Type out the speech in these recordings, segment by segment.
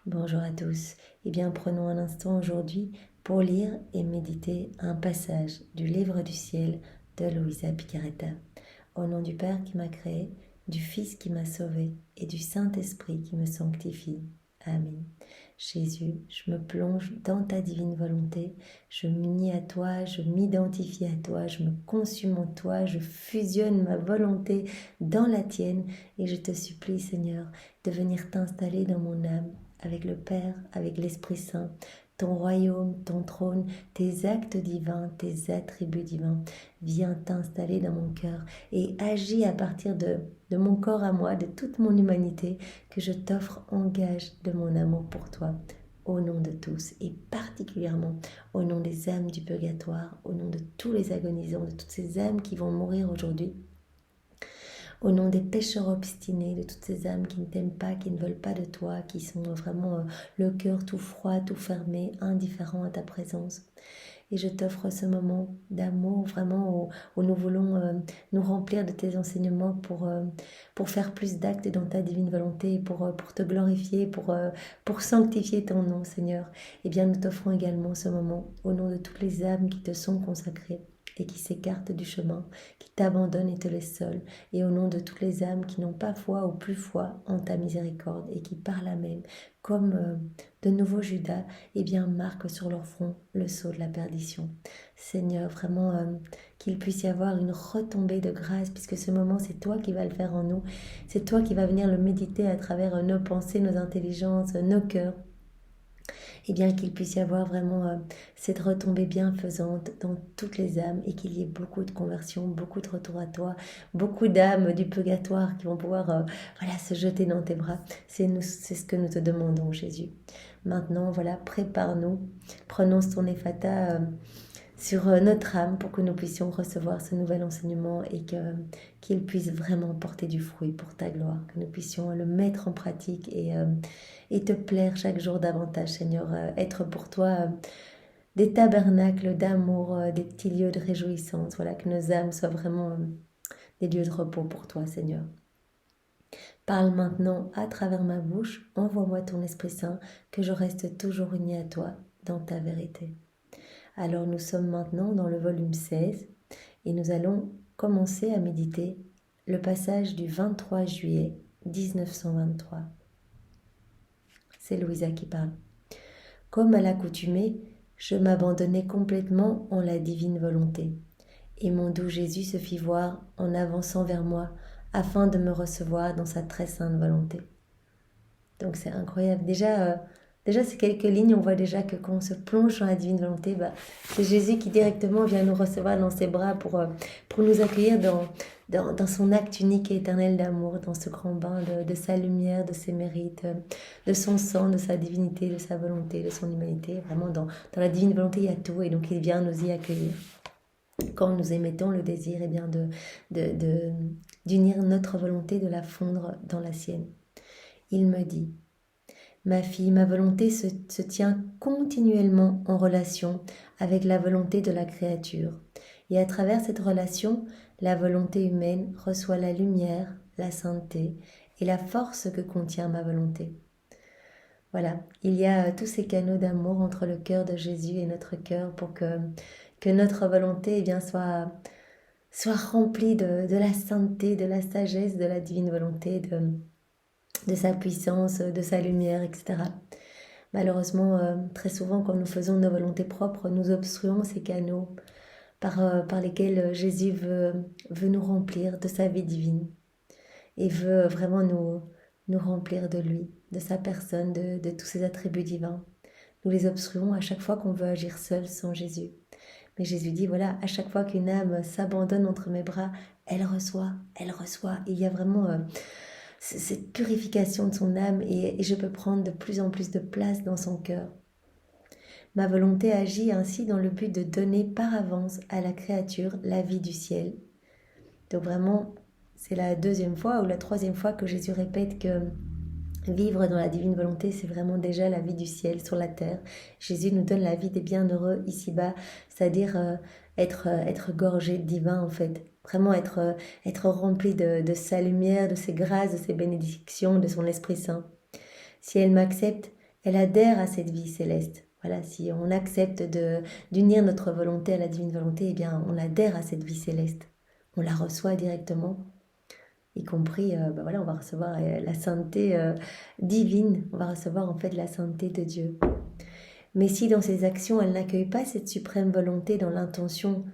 Bonjour à tous. Eh bien, prenons un instant aujourd'hui pour lire et méditer un passage du Livre du ciel de Luisa Picaretta. Au nom du Père qui m'a créé, du Fils qui m'a sauvé et du Saint-Esprit qui me sanctifie. Amen. Jésus, je me plonge dans ta divine volonté, je m'unis à toi, je m'identifie à toi, je me consume en toi, je fusionne ma volonté dans la tienne et je te supplie, Seigneur, de venir t'installer dans mon âme avec le Père, avec l'Esprit Saint, ton royaume, ton trône, tes actes divins, tes attributs divins. Viens t'installer dans mon cœur et agis à partir de mon corps à moi, de toute mon humanité, que je t'offre en gage de mon amour pour toi. Au nom de tous et particulièrement au nom des âmes du purgatoire, au nom de tous les agonisants, de toutes ces âmes qui vont mourir aujourd'hui, au nom des pécheurs obstinés, de toutes ces âmes qui ne t'aiment pas, qui ne veulent pas de toi, qui sont vraiment le cœur tout froid, tout fermé, indifférent à ta présence. Et je t'offre ce moment d'amour vraiment où nous voulons nous remplir de tes enseignements pour faire plus d'actes dans ta divine volonté, pour te glorifier, pour sanctifier ton nom, Seigneur. Eh bien, nous t'offrons également ce moment au nom de toutes les âmes qui te sont consacrées et qui s'écartent du chemin, qui t'abandonnent et te laissent seul, et au nom de toutes les âmes qui n'ont pas foi ou plus foi en ta miséricorde et qui par là même, comme de nouveau Judas, eh bien marquent sur leur front le sceau de la perdition. Seigneur, vraiment qu'il puisse y avoir une retombée de grâce, puisque ce moment c'est toi qui vas le faire en nous, c'est toi qui vas venir le méditer à travers nos pensées, nos intelligences, nos cœurs. Et bien qu'il puisse y avoir vraiment cette retombée bienfaisante dans toutes les âmes et qu'il y ait beaucoup de conversions, beaucoup de retour à toi, beaucoup d'âmes du purgatoire qui vont pouvoir voilà, se jeter dans tes bras. C'est ce que nous te demandons, Jésus. Maintenant, voilà, prépare-nous, prononce ton Ephata sur notre âme pour que nous puissions recevoir ce nouvel enseignement et qu'il puisse vraiment porter du fruit pour ta gloire, que nous puissions le mettre en pratique et te plaire chaque jour davantage, Seigneur, être pour toi des tabernacles d'amour, des petits lieux de réjouissance, voilà, que nos âmes soient vraiment des lieux de repos pour toi, Seigneur. Parle maintenant à travers ma bouche, envoie-moi ton Esprit Saint, que je reste toujours unie à toi dans ta vérité. Alors nous sommes maintenant dans le volume 16 et nous allons commencer à méditer le passage du 23 juillet 1923. C'est Louisa qui parle. Comme à l'accoutumée, je m'abandonnai complètement en la divine volonté, et mon doux Jésus se fit voir en avançant vers moi afin de me recevoir dans sa très sainte volonté. Donc c'est incroyable. Déjà, ces quelques lignes, on voit déjà que quand on se plonge dans la divine volonté, c'est Jésus qui directement vient nous recevoir dans ses bras pour nous accueillir dans son acte unique et éternel d'amour, dans ce grand bain de sa lumière, de ses mérites, de son sang, de sa divinité, de sa volonté, de son humanité. Vraiment, dans la divine volonté, il y a tout et donc il vient nous y accueillir. Quand nous émettons le désir d'unir notre volonté, de la fondre dans la sienne. Il me dit: ma fille, ma volonté se tient continuellement en relation avec la volonté de la créature. Et à travers cette relation, la volonté humaine reçoit la lumière, la sainteté et la force que contient ma volonté. Voilà, il y a tous ces canaux d'amour entre le cœur de Jésus et notre cœur pour que notre volonté soit remplie de la sainteté, de la sagesse, de la divine volonté, de sa puissance, de sa lumière, etc. Malheureusement, très souvent, quand nous faisons nos volontés propres, nous obstruons ces canaux par lesquels Jésus veut nous remplir de sa vie divine et veut vraiment nous remplir de lui, de sa personne, de tous ses attributs divins. Nous les obstruons à chaque fois qu'on veut agir seul sans Jésus. Mais Jésus dit, voilà, à chaque fois qu'une âme s'abandonne entre mes bras, elle reçoit. Il y a vraiment cette purification de son âme et je peux prendre de plus en plus de place dans son cœur. Ma volonté agit ainsi dans le but de donner par avance à la créature la vie du ciel. Donc vraiment, c'est la deuxième fois ou la troisième fois que Jésus répète que vivre dans la divine volonté, c'est vraiment déjà la vie du ciel sur la terre. Jésus nous donne la vie des bienheureux ici-bas, c'est-à-dire être gorgé de divin en fait. Vraiment être rempli de sa lumière, de ses grâces, de ses bénédictions, de son Esprit Saint. Si elle m'accepte, elle adhère à cette vie céleste. Voilà, si on accepte d'unir notre volonté à la divine volonté, eh bien, on adhère à cette vie céleste. On la reçoit directement, y compris, voilà, on va recevoir la sainteté divine. On va recevoir en fait la sainteté de Dieu. Mais si dans ses actions, elle n'accueille pas cette suprême volonté dont l'intention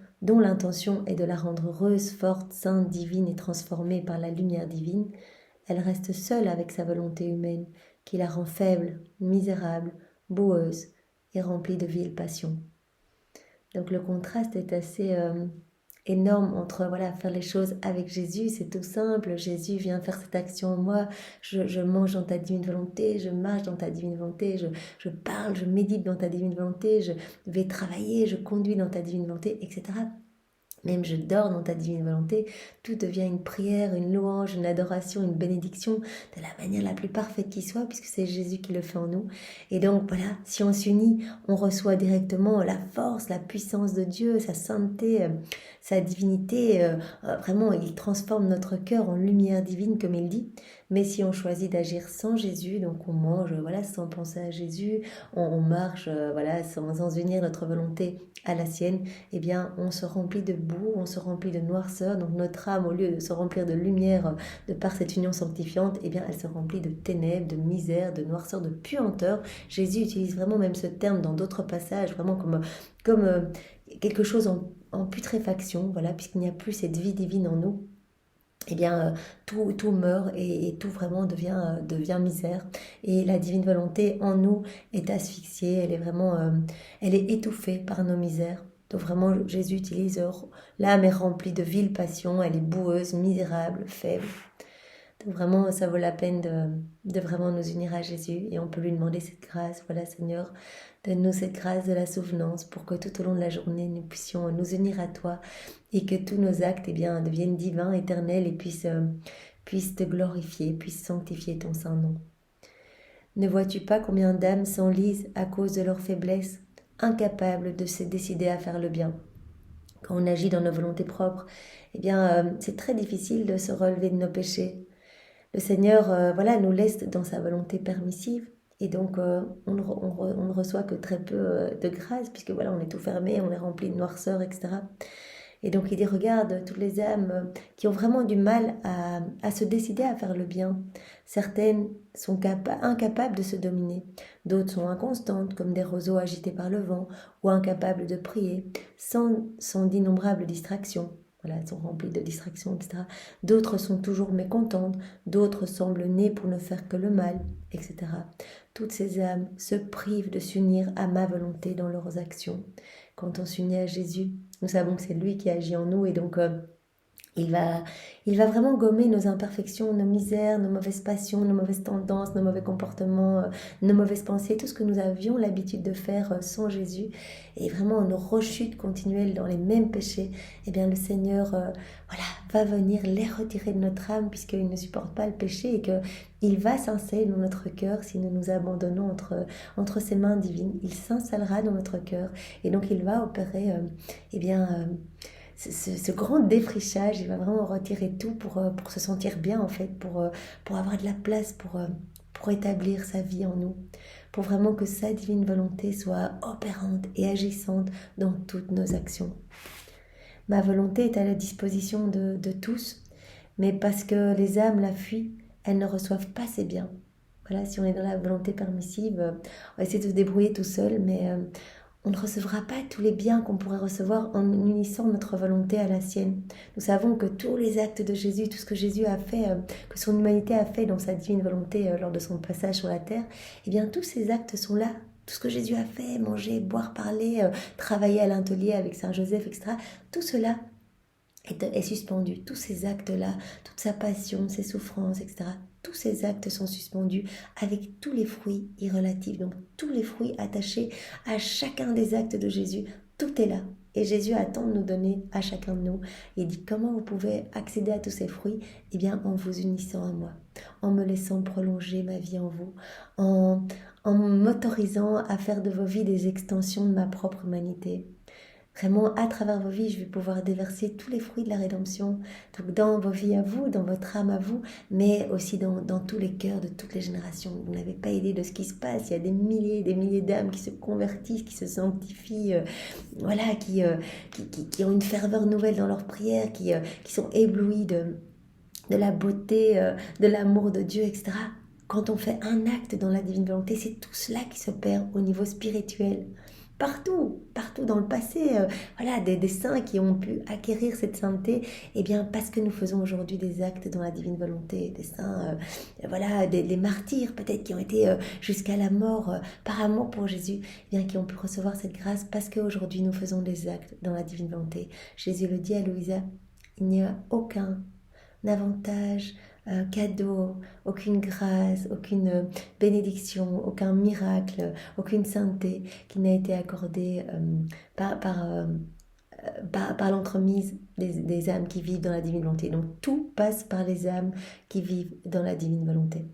est de la rendre heureuse, forte, sainte, divine et transformée par la lumière divine, elle reste seule avec sa volonté humaine, qui la rend faible, misérable, boueuse et remplie de viles passions. Donc le contraste est assez énorme entre faire les choses avec Jésus, c'est tout simple, Jésus vient faire cette action en moi, je mange dans ta divine volonté, je marche dans ta divine volonté, je parle, je médite dans ta divine volonté, je vais travailler, je conduis dans ta divine volonté, etc. Même je dors dans ta divine volonté, tout devient une prière, une louange, une adoration, une bénédiction de la manière la plus parfaite qui soit, puisque c'est Jésus qui le fait en nous. Et donc voilà, si on s'unit, on reçoit directement la force, la puissance de Dieu, sa sainteté, sa divinité. Vraiment, il transforme notre cœur en lumière divine, comme il dit. Mais si on choisit d'agir sans Jésus, donc on mange sans penser à Jésus, on marche sans unir notre volonté à la sienne, eh bien on se remplit de boue, on se remplit de noirceur. Donc notre âme, au lieu de se remplir de lumière de par cette union sanctifiante, eh bien elle se remplit de ténèbres, de misère, de noirceur, de puanteur. Jésus utilise vraiment même ce terme dans d'autres passages, vraiment comme quelque chose en putréfaction, voilà, puisqu'il n'y a plus cette vie divine en nous. Eh bien, tout meurt et tout vraiment devient misère. Et la divine volonté en nous est asphyxiée, elle est vraiment, elle est étouffée par nos misères. Donc vraiment, Jésus utilise, l'âme est remplie de viles passions, elle est boueuse, misérable, faible. Donc vraiment, ça vaut la peine de vraiment nous unir à Jésus et on peut lui demander cette grâce. Voilà, Seigneur, donne-nous cette grâce de la souvenance pour que tout au long de la journée, nous puissions nous unir à toi et que tous nos actes deviennent divins, éternels et puissent te glorifier, puissent sanctifier ton saint nom. Ne vois-tu pas combien d'âmes s'enlisent à cause de leur faiblesse, incapables de se décider à faire le bien? Quand on agit dans nos volontés propres, c'est très difficile de se relever de nos péchés. Le Seigneur nous laisse dans sa volonté permissive et donc on ne reçoit que très peu de grâce puisque on est tout fermé, on est rempli de noirceur, etc. Et donc il dit, regarde toutes les âmes qui ont vraiment du mal à se décider à faire le bien. Certaines sont incapables de se dominer, d'autres sont inconstantes comme des roseaux agités par le vent ou incapables de prier, sans d'innombrables distractions. Voilà, elles sont remplies de distractions, etc. D'autres sont toujours mécontentes, d'autres semblent nées pour ne faire que le mal, etc. Toutes ces âmes se privent de s'unir à ma volonté dans leurs actions. Quand on s'unit à Jésus, nous savons que c'est lui qui agit en nous et donc il va vraiment gommer nos imperfections, nos misères, nos mauvaises passions, nos mauvaises tendances, nos mauvais comportements, nos mauvaises pensées, tout ce que nous avions l'habitude de faire sans Jésus. Et vraiment, nos rechutes continuelles dans les mêmes péchés, eh bien le Seigneur va venir les retirer de notre âme puisqu'il ne supporte pas le péché et qu'il va s'installer dans notre cœur si nous nous abandonnons entre ses mains divines. Il s'installera dans notre cœur et donc il va opérer ce grand défrichage. Il va vraiment retirer tout pour se sentir bien en fait, pour avoir de la place, pour établir sa vie en nous, pour vraiment que sa divine volonté soit opérante et agissante dans toutes nos actions. Ma volonté est à la disposition de tous, mais parce que les âmes la fuient, elles ne reçoivent pas ses biens. Voilà, si on est dans la volonté permissive, on va essayer de se débrouiller tout seul, mais on ne recevra pas tous les biens qu'on pourrait recevoir en unissant notre volonté à la sienne. Nous savons que tous les actes de Jésus, tout ce que Jésus a fait, que son humanité a fait dans sa divine volonté lors de son passage sur la terre, eh bien tous ces actes sont là. Tout ce que Jésus a fait, manger, boire, parler, travailler à l'atelier avec Saint Joseph, etc., tout cela est suspendu. Tous ces actes-là, toute sa passion, ses souffrances, etc., tous ces actes sont suspendus avec tous les fruits irrelatifs. Donc tous les fruits attachés à chacun des actes de Jésus, tout est là. Et Jésus attend de nous donner à chacun de nous. Il dit comment vous pouvez accéder à tous ces fruits? Eh bien en vous unissant à moi, en me laissant prolonger ma vie en vous, en m'autorisant à faire de vos vies des extensions de ma propre humanité. Vraiment, à travers vos vies, je vais pouvoir déverser tous les fruits de la rédemption. Donc, dans vos vies à vous, dans votre âme à vous, mais aussi dans tous les cœurs de toutes les générations. Vous n'avez pas idée de ce qui se passe. Il y a des milliers d'âmes qui se convertissent, qui se sanctifient, voilà, qui ont une ferveur nouvelle dans leurs prières, qui sont éblouis de la beauté, de l'amour de Dieu, etc. Quand on fait un acte dans la divine volonté, c'est tout cela qui se perd au niveau spirituel. Partout, partout dans le passé, voilà, des saints qui ont pu acquérir cette sainteté, eh bien, parce que nous faisons aujourd'hui des actes dans la divine volonté, des saints, voilà, des martyrs peut-être qui ont été jusqu'à la mort par amour pour Jésus, eh bien, qui ont pu recevoir cette grâce parce qu'aujourd'hui nous faisons des actes dans la divine volonté. Jésus le dit à Louisa, il n'y a aucun avantage, cadeau, aucune grâce, aucune bénédiction, aucun miracle, aucune sainteté qui n'a été accordée par l'entremise des âmes qui vivent dans la divine volonté. Donc tout passe par les âmes qui vivent dans la divine volonté.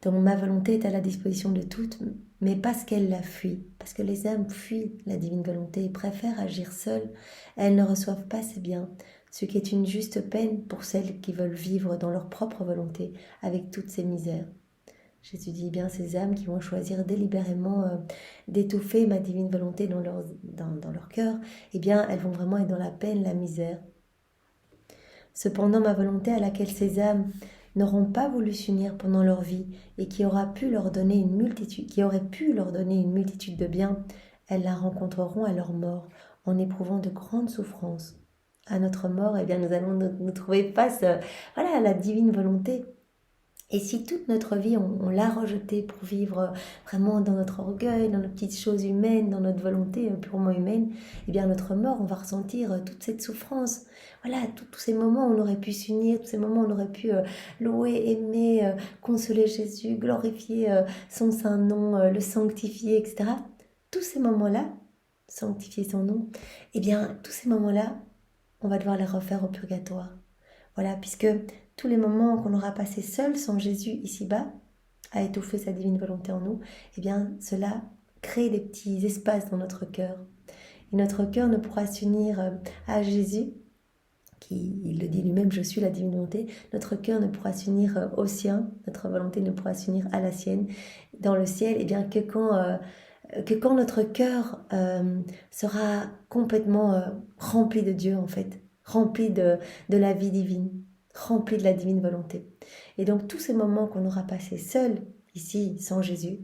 Donc ma volonté est à la disposition de toutes, mais parce qu'elle la fuit, parce que les âmes fuient la divine volonté et préfèrent agir seules, elles ne reçoivent pas ces biens, ce qui est une juste peine pour celles qui veulent vivre dans leur propre volonté avec toutes ces misères. Jésus dit bien ces âmes qui vont choisir délibérément d'étouffer ma divine volonté dans leur cœur, eh bien elles vont vraiment être dans la peine, la misère. Cependant ma volonté à laquelle ces âmes n'auront pas voulu s'unir pendant leur vie et qui aurait pu leur donner une multitude de biens, elles la rencontreront à leur mort en éprouvant de grandes souffrances. À notre mort, eh bien, nous allons nous trouver face à la divine volonté. Et si toute notre vie, on l'a rejetée pour vivre vraiment dans notre orgueil, dans nos petites choses humaines, dans notre volonté purement humaine, eh bien, à notre mort, on va ressentir toute cette souffrance. Voilà, tous ces moments où on aurait pu s'unir, tous ces moments où on aurait pu louer, aimer, consoler Jésus, glorifier son saint nom, le sanctifier, etc. Tous ces moments-là, sanctifier son nom, eh bien, tous ces moments-là, on va devoir les refaire au purgatoire. Voilà, puisque tous les moments qu'on aura passés seuls, sans Jésus ici-bas, à étouffer sa divine volonté en nous, eh bien, cela crée des petits espaces dans notre cœur. Et notre cœur ne pourra s'unir à Jésus, qui, il le dit lui-même, je suis la divine volonté. Notre cœur ne pourra s'unir au sien, notre volonté ne pourra s'unir à la sienne dans le ciel, eh bien, que quand notre cœur sera complètement rempli de Dieu, en fait, rempli de la vie divine, rempli de la divine volonté. Et donc tous ces moments qu'on aura passés seuls, ici, sans Jésus,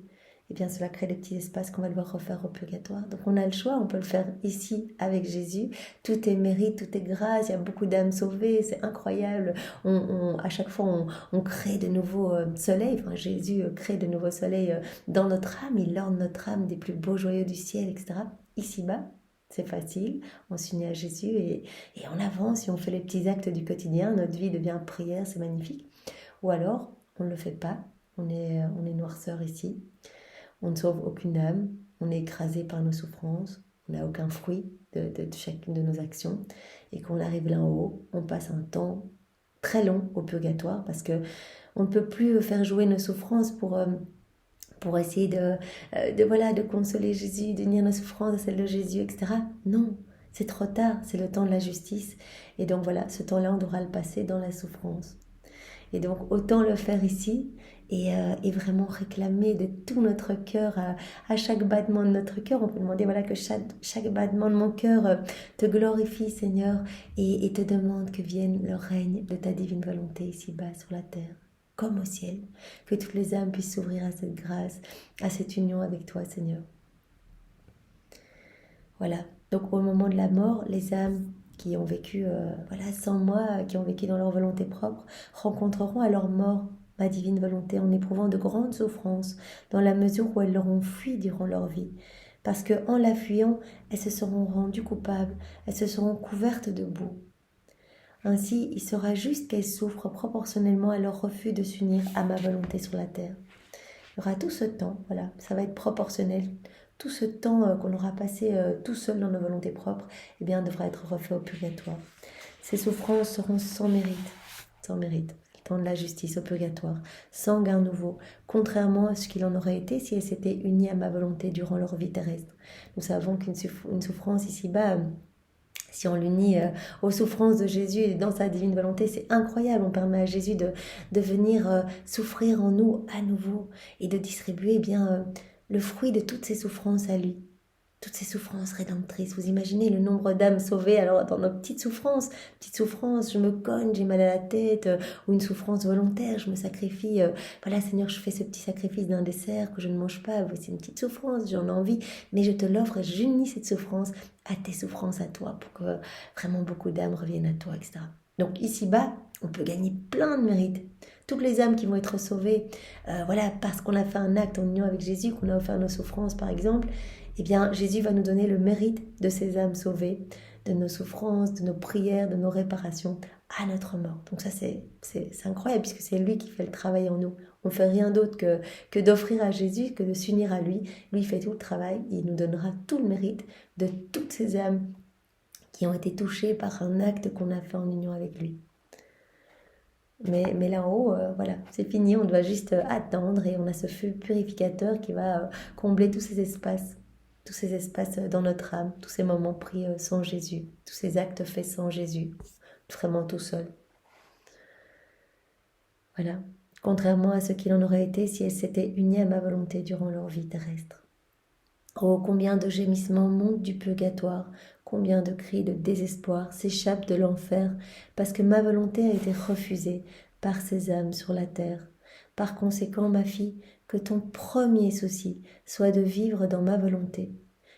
eh bien cela crée des petits espaces qu'on va devoir refaire au purgatoire. Donc on a le choix, on peut le faire ici avec Jésus. Tout est mérite, tout est grâce, il y a beaucoup d'âmes sauvées, c'est incroyable. À chaque fois, on crée de nouveaux soleils. Enfin, Jésus crée de nouveaux soleils dans notre âme, il orne notre âme des plus beaux joyaux du ciel, etc. Ici-bas, c'est facile, on s'unit à Jésus et on avance et on fait les petits actes du quotidien, notre vie devient prière, c'est magnifique. Ou alors, on ne le fait pas, on est noirceur ici, on ne sauve aucune âme, on est écrasé par nos souffrances, on n'a aucun fruit de chacune de nos actions, et quand on arrive là en haut, on passe un temps très long au purgatoire, parce que on ne peut plus faire jouer nos souffrances pour essayer de consoler Jésus, d'unir nos souffrances à celles de Jésus, etc. Non, c'est trop tard, c'est le temps de la justice. Et donc voilà, ce temps-là, on devra le passer dans la souffrance. Et donc autant le faire ici et vraiment réclamer de tout notre cœur, à chaque battement de notre cœur. On peut demander que chaque battement de mon cœur te glorifie, Seigneur, et te demande que vienne le règne de ta divine volonté ici-bas sur la terre, comme au ciel, que toutes les âmes puissent s'ouvrir à cette grâce, à cette union avec toi, Seigneur. Voilà, donc au moment de la mort, les âmes qui ont vécu sans moi, qui ont vécu dans leur volonté propre, rencontreront à leur mort ma divine volonté en éprouvant de grandes souffrances, dans la mesure où elles l'auront fui durant leur vie. Parce qu'en la fuyant, elles se seront rendues coupables, elles se seront couvertes de boue. Ainsi, il sera juste qu'elles souffrent proportionnellement à leur refus de s'unir à ma volonté sur la terre. Il y aura tout ce temps, voilà, ça va être proportionnel. Tout ce temps qu'on aura passé tout seul dans nos volontés propres, eh bien, devra être refait au purgatoire. Ces souffrances seront sans mérite, sans mérite. dans la justice au purgatoire, sans gain nouveau, contrairement à ce qu'il en aurait été si elles s'étaient unies à ma volonté durant leur vie terrestre. Nous savons qu'une souffrance ici-bas, si on l'unit aux souffrances de Jésus et dans sa divine volonté, c'est incroyable. On permet à Jésus de venir souffrir en nous à nouveau et de distribuer le fruit de toutes ses souffrances à lui. Toutes ces souffrances rédemptrices. Vous imaginez le nombre d'âmes sauvées alors dans nos petites souffrances, je me cogne, j'ai mal à la tête, ou une souffrance volontaire, je me sacrifie. Voilà, Seigneur, je fais ce petit sacrifice d'un dessert que je ne mange pas. C'est une petite souffrance, j'en ai envie, mais je te l'offre et j'unis cette souffrance à tes souffrances à toi pour que vraiment beaucoup d'âmes reviennent à toi, etc. Donc ici-bas, on peut gagner plein de mérites. Toutes les âmes qui vont être sauvées, voilà, parce qu'on a fait un acte en union avec Jésus, qu'on a offert nos souffrances par exemple, eh bien Jésus va nous donner le mérite de ces âmes sauvées, de nos souffrances, de nos prières, de nos réparations à notre mort. Donc ça c'est incroyable puisque c'est lui qui fait le travail en nous. On ne fait rien d'autre que d'offrir à Jésus, que de s'unir à lui. Lui il fait tout le travail, il nous donnera tout le mérite de toutes ces âmes qui ont été touchées par un acte qu'on a fait en union avec lui. Mais là en haut, voilà, c'est fini, on doit juste attendre et on a ce feu purificateur qui va combler tous ces espaces dans notre âme, tous ces moments pris sans Jésus, tous ces actes faits sans Jésus, vraiment tout seul. Voilà, contrairement à ce qu'il en aurait été si elles s'étaient unies à ma volonté durant leur vie terrestre. Oh, combien de gémissements montent du purgatoire, combien de cris de désespoir s'échappent de l'enfer, parce que ma volonté a été refusée par ces âmes sur la terre. Par conséquent, ma fille, que ton premier souci soit de vivre dans ma volonté,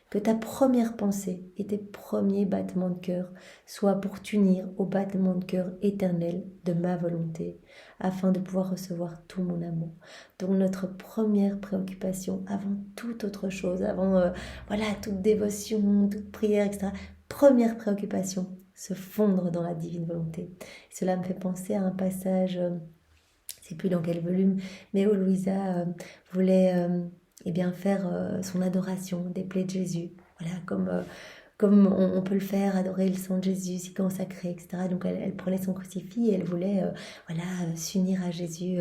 que ta première pensée et tes premiers battements de cœur soient pour t'unir au battement de cœur éternel de ma volonté, afin de pouvoir recevoir tout mon amour. Donc notre première préoccupation, avant toute autre chose, avant toute dévotion, toute prière, etc., première préoccupation, se fondre dans la divine volonté. Cela me fait penser à un passage, je ne sais plus dans quel volume, mais où Louisa voulait faire son adoration des plaies de Jésus. Voilà, comme on peut le faire, adorer le sang de Jésus, s'y consacrer, etc. Donc elle prenait son crucifix et elle voulait s'unir à Jésus,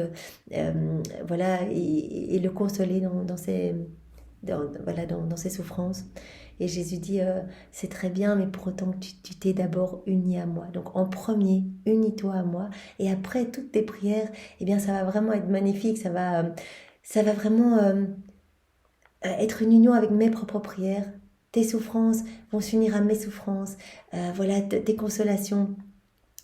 et le consoler dans ses souffrances. Et Jésus dit, c'est très bien, mais pour autant que tu t'es d'abord uni à moi. Donc en premier, unis-toi à moi. Et après, toutes tes prières, ça va vraiment être magnifique. Ça va vraiment être une union avec mes propres prières. Tes souffrances vont s'unir à mes souffrances. Tes consolations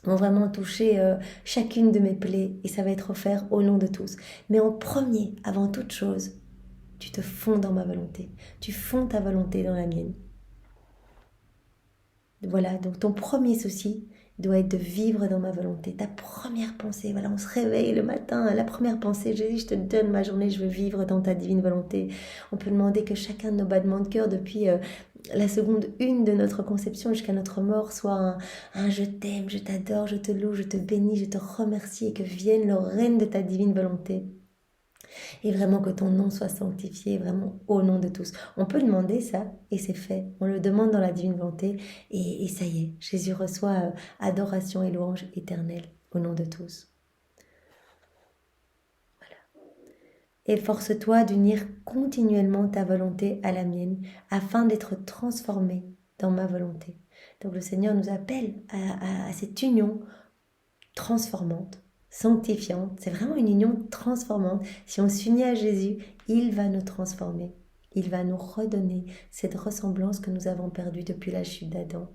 vont vraiment toucher chacune de mes plaies. Et ça va être offert au nom de tous. Mais en premier, avant toute chose, tu te fonds dans ma volonté. Tu fonds ta volonté dans la mienne. Voilà, donc ton premier souci doit être de vivre dans ma volonté. Ta première pensée, voilà, on se réveille le matin, la première pensée, Jésus, je te donne ma journée, je veux vivre dans ta divine volonté. On peut demander que chacun de nos battements de cœur, depuis la seconde 1 de notre conception jusqu'à notre mort, soit un je t'aime, je t'adore, je te loue, je te bénis, je te remercie, et que vienne le règne de ta divine volonté. Et vraiment que ton nom soit sanctifié, vraiment au nom de tous. On peut demander ça et c'est fait. On le demande dans la divine volonté et ça y est. Jésus reçoit adoration et louange éternelle au nom de tous. Voilà. Efforce-toi d'unir continuellement ta volonté à la mienne afin d'être transformé dans ma volonté. Donc le Seigneur nous appelle à cette union transformante, sanctifiante. C'est vraiment une union transformante. Si on s'unit à Jésus, il va nous transformer. Il va nous redonner cette ressemblance que nous avons perdue depuis la chute d'Adam.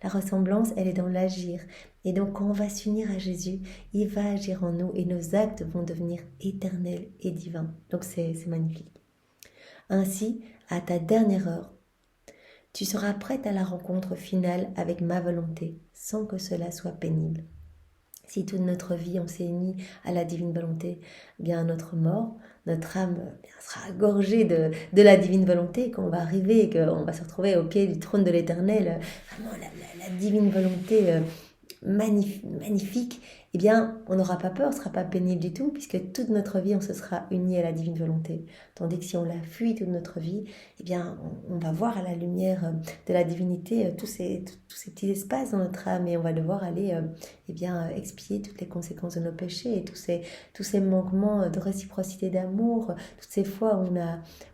La ressemblance, elle est dans l'agir. Et donc, quand on va s'unir à Jésus, il va agir en nous et nos actes vont devenir éternels et divins. Donc, c'est magnifique. Ainsi, à ta dernière heure, tu seras prête à la rencontre finale avec ma volonté, sans que cela soit pénible. Si toute notre vie on s'est unis à la divine volonté, bien à notre mort, notre âme sera gorgée de la divine volonté, qu'on va arriver et qu'on va se retrouver au pied du trône de l'Éternel, vraiment la divine volonté magnifique, eh bien, on n'aura pas peur, on ne sera pas pénible du tout, puisque toute notre vie, on se sera uni à la divine volonté. Tandis que si on la fuit toute notre vie, eh bien, on va voir à la lumière de la divinité tous ces petits espaces dans notre âme, et on va devoir aller eh bien, expier toutes les conséquences de nos péchés, et tous ces manquements de réciprocité d'amour, toutes ces fois où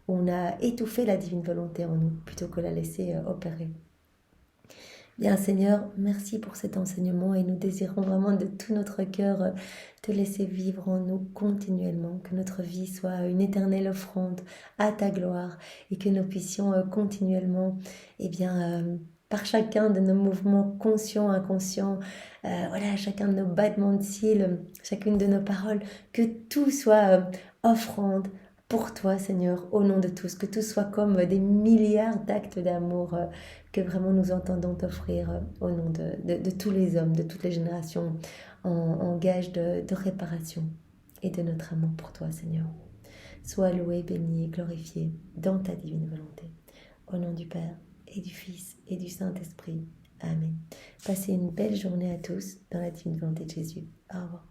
on a étouffé la divine volonté en nous, plutôt que la laisser opérer. Bien Seigneur, merci pour cet enseignement et nous désirons vraiment de tout notre cœur te laisser vivre en nous continuellement, que notre vie soit une éternelle offrande à ta gloire et que nous puissions continuellement, eh bien, par chacun de nos mouvements conscients, inconscients, voilà, chacun de nos battements de cils, chacune de nos paroles, que tout soit offrande pour toi Seigneur, au nom de tous, que tout soit comme des milliards d'actes d'amour que vraiment nous entendons t'offrir au nom de tous les hommes, de toutes les générations, en gage de réparation et de notre amour pour toi, Seigneur. Sois loué, béni et glorifié dans ta divine volonté. Au nom du Père et du Fils et du Saint-Esprit. Amen. Passez une belle journée à tous dans la divine volonté de Jésus. Au revoir.